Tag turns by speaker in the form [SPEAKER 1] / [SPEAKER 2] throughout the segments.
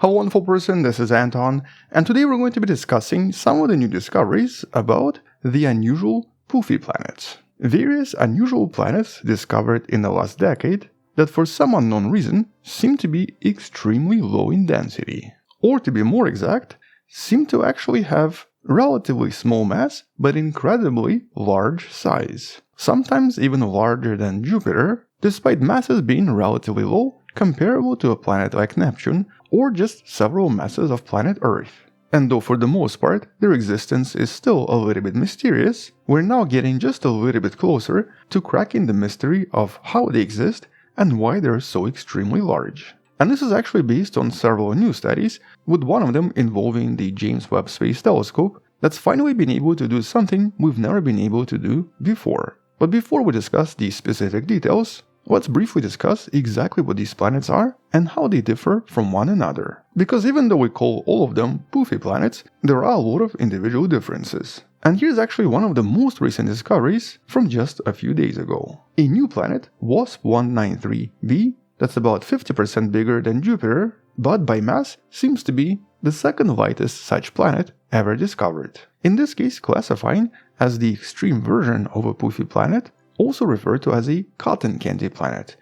[SPEAKER 1] Hello wonderful person, this is Anton, and today we're going to be discussing some of the new discoveries about the unusual Puffy planets. Various unusual planets discovered in the last decade that for some unknown reason seem to be extremely low in density. Or to be more exact, seem to actually have relatively small mass but incredibly large size. Sometimes even larger than Jupiter, despite masses being relatively low, comparable to a planet like Neptune or just several masses of planet Earth. And though for the most part their existence is still a little bit mysterious, we're now getting just a little bit closer to cracking the mystery of how they exist and why they're so extremely large. And this is actually based on several new studies, with one of them involving the James Webb Space Telescope that's finally been able to do something we've never been able to do before. But before we discuss the specific details, let's briefly discuss exactly what these planets are and how they differ from one another. Because even though we call all of them Puffy planets, there are a lot of individual differences. And here's actually one of the most recent discoveries from just a few days ago. A new planet, WASP 193b, that's about 50% bigger than Jupiter, but by mass seems to be the second lightest such planet ever discovered. In this case classifying as the extreme version of a Puffy planet, also referred to as a cotton candy planet.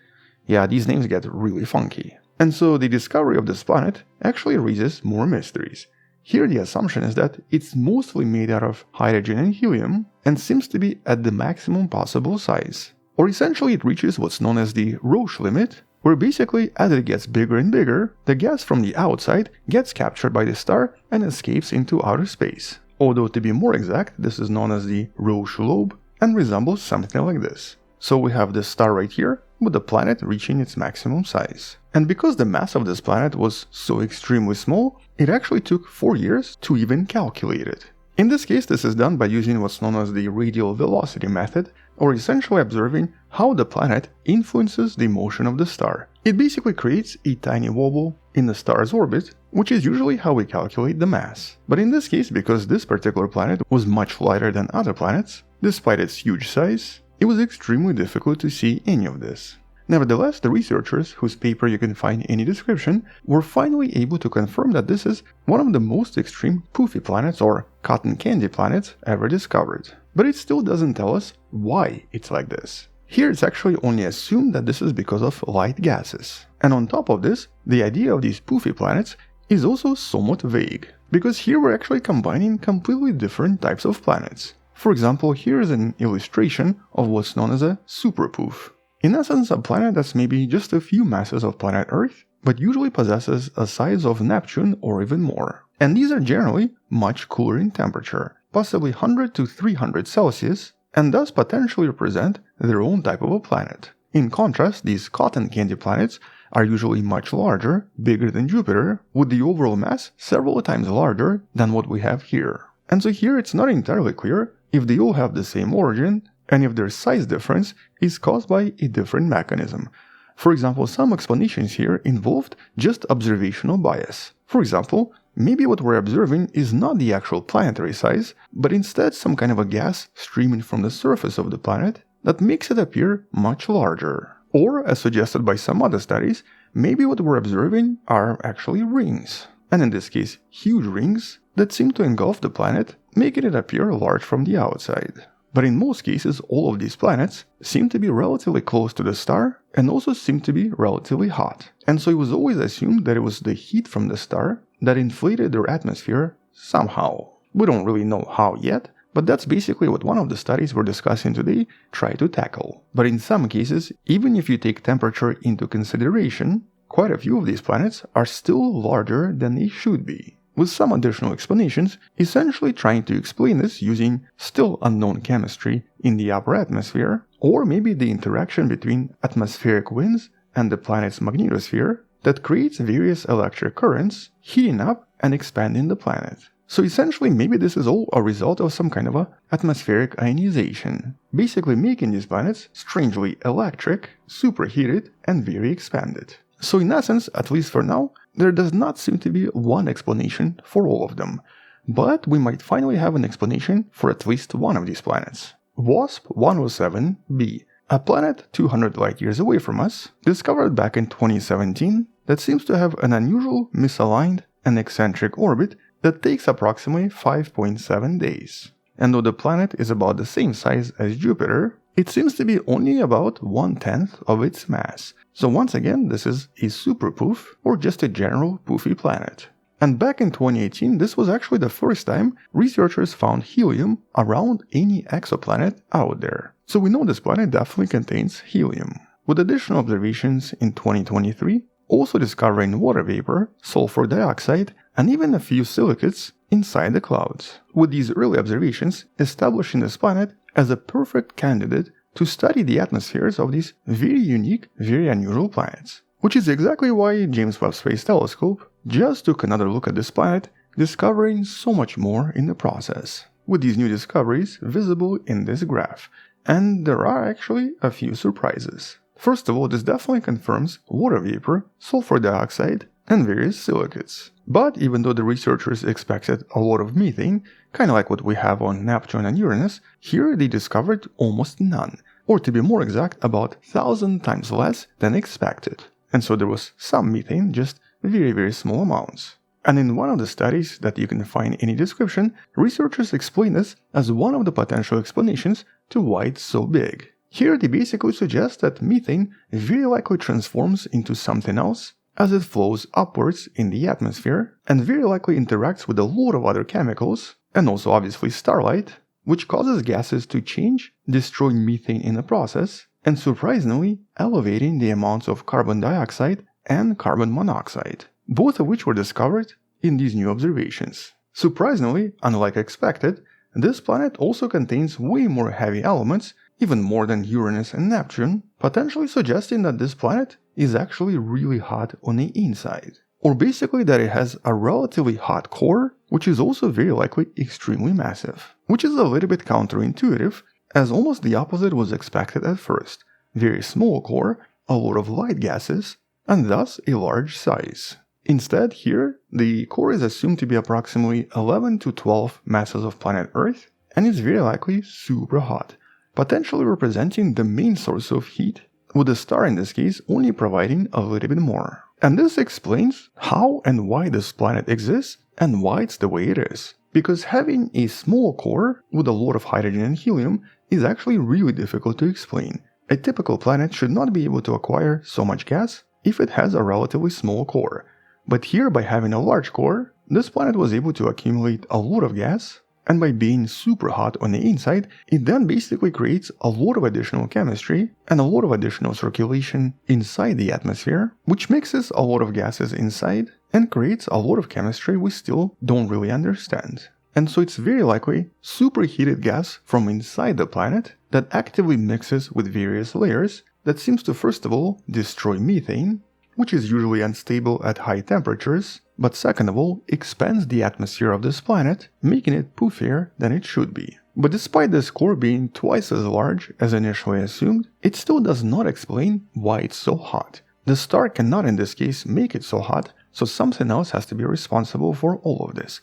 [SPEAKER 1] Yeah, these names get really funky. And so the discovery of this planet actually raises more mysteries. Here the assumption is that it's mostly made out of hydrogen and helium and seems to be at the maximum possible size. Or essentially it reaches what's known as the Roche limit, where basically as it gets bigger and bigger, the gas from the outside gets captured by the star and escapes into outer space. Although to be more exact, this is known as the Roche lobe and resembles something like this. So we have this star right here, with the planet reaching its maximum size. And because the mass of this planet was so extremely small, it actually took 4 years to even calculate it. In this case, this is done by using what's known as the radial velocity method, or essentially observing how the planet influences the motion of the star. It basically creates a tiny wobble in the star's orbit, which is usually how we calculate the mass. But in this case, because this particular planet was much lighter than other planets, despite its huge size, it was extremely difficult to see any of this. Nevertheless, the researchers, whose paper you can find in the description, were finally able to confirm that this is one of the most extreme Puffy planets or cotton candy planets ever discovered. But it still doesn't tell us why it's like this. Here it's actually only assumed that this is because of light gases. And on top of this, the idea of these Puffy planets is also somewhat vague, because here we're actually combining completely different types of planets. For example, here is an illustration of what's known as a superpuff. In essence, a planet that's maybe just a few masses of planet Earth, but usually possesses a size of Neptune or even more. And these are generally much cooler in temperature, possibly 100 to 300 Celsius, and thus potentially represent their own type of a planet. In contrast, these cotton candy planets are usually much larger, bigger than Jupiter, with the overall mass several times larger than what we have here. And so here it's not entirely clear if they all have the same origin and if their size difference is caused by a different mechanism. For example, some explanations here involved just observational bias. For example, maybe what we're observing is not the actual planetary size, but instead some kind of a gas streaming from the surface of the planet that makes it appear much larger. Or, as suggested by some other studies, maybe what we're observing are actually rings. And in this case, huge rings that seem to engulf the planet, making it appear large from the outside. But in most cases, all of these planets seem to be relatively close to the star and also seem to be relatively hot. And so it was always assumed that it was the heat from the star that inflated their atmosphere somehow. We don't really know how yet, but that's basically what one of the studies we're discussing today tried to tackle. But in some cases, even if you take temperature into consideration, quite a few of these planets are still larger than they should be, with some additional explanations essentially trying to explain this using still unknown chemistry in the upper atmosphere, or maybe the interaction between atmospheric winds and the planet's magnetosphere that creates various electric currents heating up and expanding the planet. So essentially maybe this is all a result of some kind of a atmospheric ionization, basically making these planets strangely electric, superheated, and very expanded. So in essence, at least for now, there does not seem to be one explanation for all of them, but we might finally have an explanation for at least one of these planets. WASP 107b, a planet 200 light years away from us, discovered back in 2017, that seems to have an unusual misaligned and eccentric orbit that takes approximately 5.7 days. And though the planet is about the same size as Jupiter, it seems to be only about 1/10 of its mass. So once again, this is a super poof or just a general poofy planet. And back in 2018, this was actually the first time researchers found helium around any exoplanet out there. So we know this planet definitely contains helium. With additional observations in 2023, also discovering water vapor, sulfur dioxide, and even a few silicates inside the clouds, with these early observations establishing this planet as a perfect candidate to study the atmospheres of these very unique, very unusual planets. Which is exactly why James Webb Space Telescope just took another look at this planet, discovering so much more in the process, with these new discoveries visible in this graph. And there are actually a few surprises. First of all, this definitely confirms water vapor, sulfur dioxide, and various silicates. But even though the researchers expected a lot of methane, kind of like what we have on Neptune and Uranus, here they discovered almost none, or to be more exact, about 1,000 times less than expected. And so there was some methane, just very small amounts. And in one of the studies that you can find in a description, researchers explain this as one of the potential explanations to why it's so big. Here they basically suggest that methane very likely transforms into something else as it flows upwards in the atmosphere and very likely interacts with a lot of other chemicals, and also obviously starlight, which causes gases to change, destroying methane in the process, and surprisingly elevating the amounts of carbon dioxide and carbon monoxide, both of which were discovered in these new observations. Surprisingly, unlike expected, this planet also contains way more heavy elements, even more than Uranus and Neptune, potentially suggesting that this planet is actually really hot on the inside. Or basically that it has a relatively hot core, which is also very likely extremely massive. Which is a little bit counterintuitive, as almost the opposite was expected at first. Very small core, a lot of light gases, and thus a large size. Instead, here, the core is assumed to be approximately 11 to 12 masses of planet Earth, and is very likely super hot, potentially representing the main source of heat, with the star in this case only providing a little bit more. And this explains how and why this planet exists and why it's the way it is. Because having a small core with a lot of hydrogen and helium is actually really difficult to explain. A typical planet should not be able to acquire so much gas if it has a relatively small core. But here, by having a large core, this planet was able to accumulate a lot of gas, and by being super hot on the inside, it then basically creates a lot of additional chemistry and a lot of additional circulation inside the atmosphere, which mixes a lot of gases inside and creates a lot of chemistry we still don't really understand. And so it's very likely superheated gas from inside the planet that actively mixes with various layers that seems to first of all destroy methane, which is usually unstable at high temperatures, but second of all expands the atmosphere of this planet, making it poofier than it should be. But despite this core being twice as large as initially assumed, it still does not explain why it's so hot. The star cannot in this case make it so hot, so something else has to be responsible for all of this.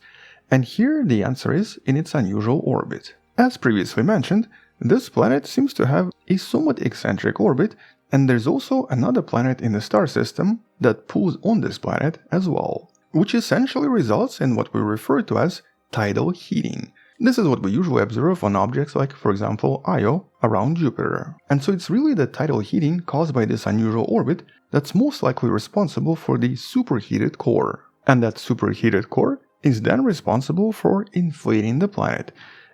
[SPEAKER 1] And here the answer is in its unusual orbit. As previously mentioned, this planet seems to have a somewhat eccentric orbit, and there's also another planet in the star system that pulls on this planet as well, which essentially results in what we refer to as tidal heating. This is what we usually observe on objects like, for example, Io around Jupiter. And so it's really the tidal heating caused by this unusual orbit that's most likely responsible for the superheated core. And that superheated core is then responsible for inflating the planet.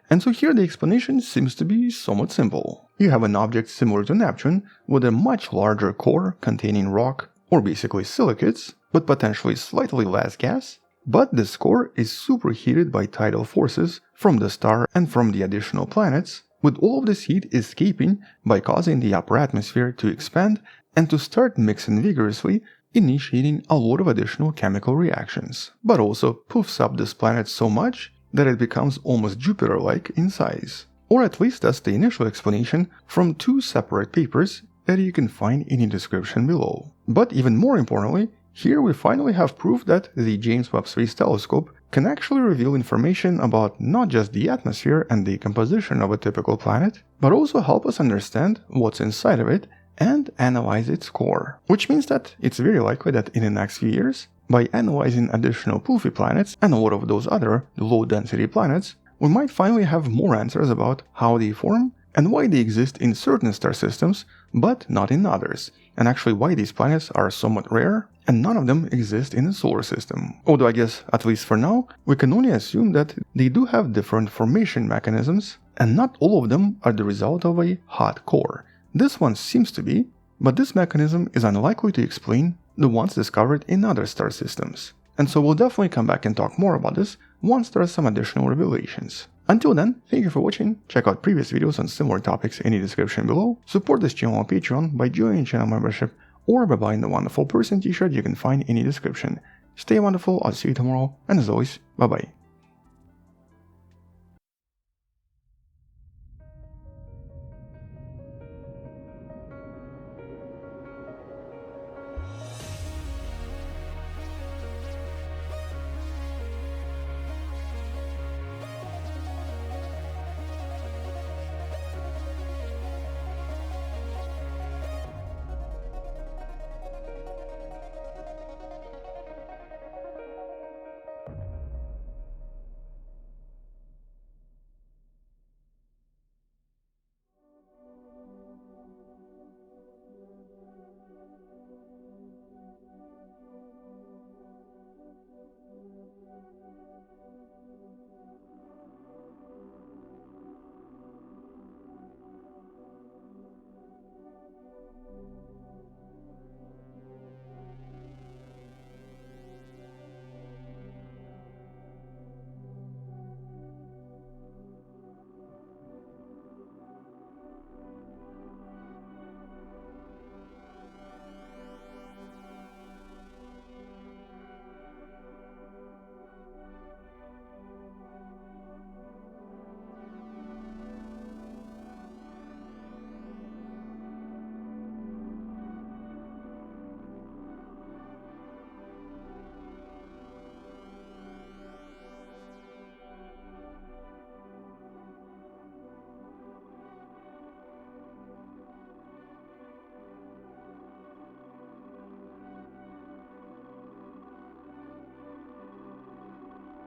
[SPEAKER 1] And so here the explanation seems to be somewhat simple. You have an object similar to Neptune with a much larger core containing rock, or basically silicates, but potentially slightly less gas. But this core is superheated by tidal forces from the star and from the additional planets, with all of this heat escaping by causing the upper atmosphere to expand and to start mixing vigorously, initiating a lot of additional chemical reactions, but also poofs up this planet so much that it becomes almost Jupiter-like in size. Or at least that's the initial explanation from two separate papers that you can find in the description below. But even more importantly, here we finally have proof that the James Webb Space Telescope can actually reveal information about not just the atmosphere and the composition of a typical planet, but also help us understand what's inside of it and analyze its core. Which means that it's very likely that in the next few years, by analyzing additional Puffy planets and a lot of those other low-density planets, we might finally have more answers about how they form and why they exist in certain star systems but not in others, and actually why these planets are somewhat rare and none of them exist in the solar system. Although I guess, at least for now, we can only assume that they do have different formation mechanisms and not all of them are the result of a hot core. This one seems to be, but this mechanism is unlikely to explain the ones discovered in other star systems. And so we'll definitely come back and talk more about this once there are some additional revelations. Until then, thank you for watching, check out previous videos on similar topics in the description below, support this channel on Patreon by joining channel membership or by buying the Wonderful Person t-shirt you can find in the description. Stay wonderful, I'll see you tomorrow, and as always, bye bye.